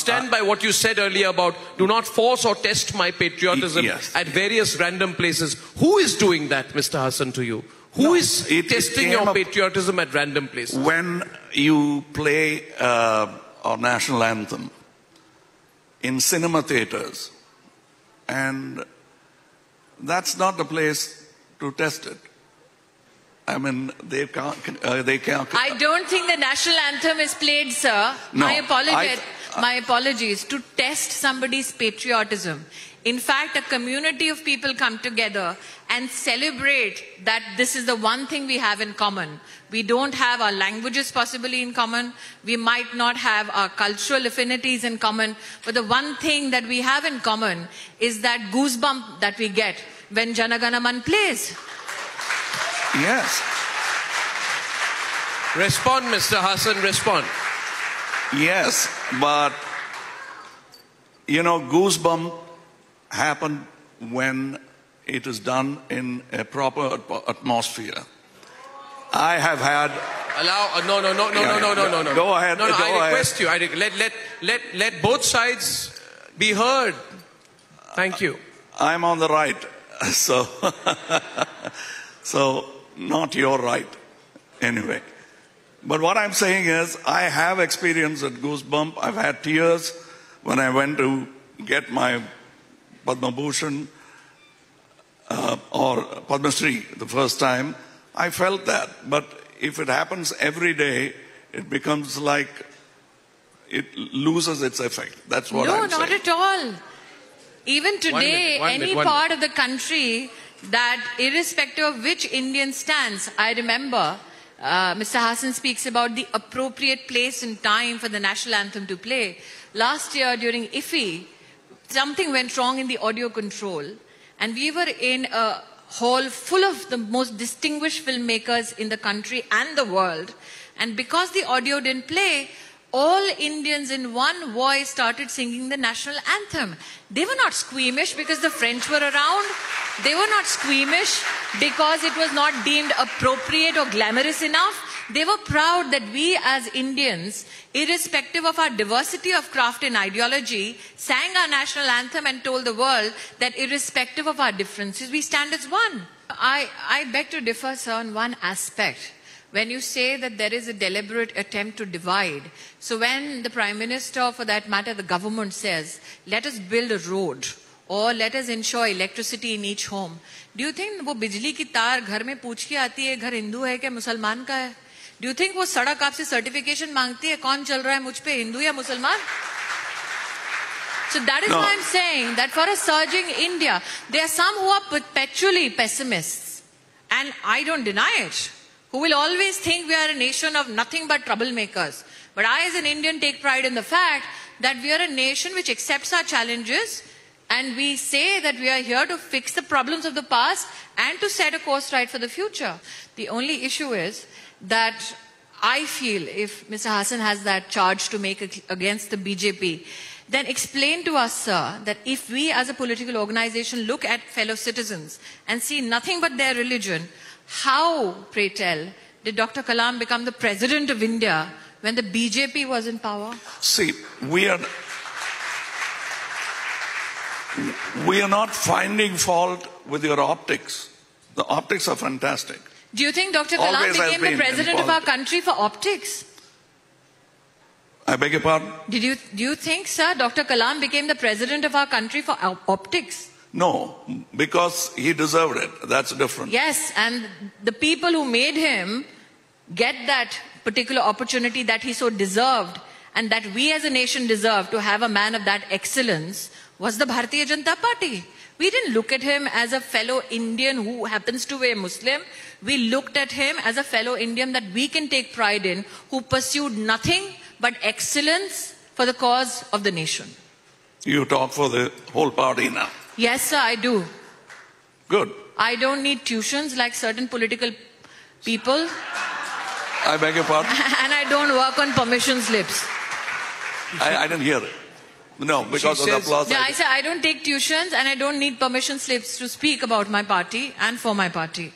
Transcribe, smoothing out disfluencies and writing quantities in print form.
stand by what you said earlier about do not force or test my patriotism at various random places. Who is doing that, Mr. Hasan, to you? Who is testing your patriotism at random places? When you play our national anthem in cinema theaters, and that's not the place to test it. I mean, they can't. I don't think the national anthem is played, sir. No, my apologies. To test somebody's patriotism. In fact, a community of people come together and celebrate that this is the one thing we have in common. We don't have our languages possibly in common. We might not have our cultural affinities in common. But the one thing that we have in common is that goosebump that we get when Jana Gana Man plays. Yes. Respond, Mr. Hasan, respond. Yes, but, you know, goosebump happen when it is done in a proper atmosphere. I have had... No. Go ahead. No, I request you. Let both sides be heard. Thank you. I'm on the right, so... So, not your right, anyway. But what I'm saying is, I have experienced a goosebump. I've had tears when I went to get my Padma Bhushan or Padma Shri the first time. I felt that. But if it happens every day, it becomes like it loses its effect. That's what I'm saying. No, not at all. Even today, any part of the country that irrespective of which Indian stance, I remember Mr. Hasan speaks about the appropriate place and time for the national anthem to play. Last year during IFFI, something went wrong in the audio control, and we were in a hall full of the most distinguished filmmakers in the country and the world, and because the audio didn't play, all Indians in one voice started singing the national anthem. They were not squeamish because the French were around. They were not squeamish because it was not deemed appropriate or glamorous enough. They were proud that we as Indians, irrespective of our diversity of craft and ideology, sang our national anthem and told the world that irrespective of our differences, we stand as one. I beg to differ, sir, on one aspect. When you say that there is a deliberate attempt to divide, so when the Prime Minister, for that matter, the government says, let us build a road or let us ensure electricity in each home, do you think वो बिजली की तार घर में पूछ के आती है घर हिंदू है क्या मुसलमान का है? Do you think वो सड़क आपसे सर्टिफिकेशन मांगती है कौन चल रहा है मुझ पे हिंदू या मुसलमान? So that is why I'm saying that for a surging India, there are some who are perpetually pessimists, and I don't deny it, who will always think we are a nation of nothing but troublemakers. But I as an Indian take pride in the fact that we are a nation which accepts our challenges, and we say that we are here to fix the problems of the past and to set a course right for the future. The only issue is that I feel if Mr. Hasan has that charge to make against the BJP, then explain to us, sir, that if we as a political organization look at fellow citizens and see nothing but their religion, how, pray tell, did Dr. Kalam become the president of India when the BJP was in power? See, we are not finding fault with your optics. The optics are fantastic. Do you think Dr. Kalam became the president of our country for optics? I beg your pardon? Do you think, sir, Dr. Kalam became the president of our country for optics? No, because he deserved it. That's different. Yes, and the people who made him get that particular opportunity that he so deserved and that we as a nation deserve to have a man of that excellence was the Bharatiya Janata Party. We didn't look at him as a fellow Indian who happens to be a Muslim. We looked at him as a fellow Indian that we can take pride in, who pursued nothing but excellence for the cause of the nation. You talk for the whole party now. Yes, sir, I do. Good. I don't need tuitions like certain political people. I beg your pardon? And I don't work on permission slips. I didn't hear it. No, because of the applause. Yeah, I said I don't take tuitions and I don't need permission slips to speak about my party and for my party.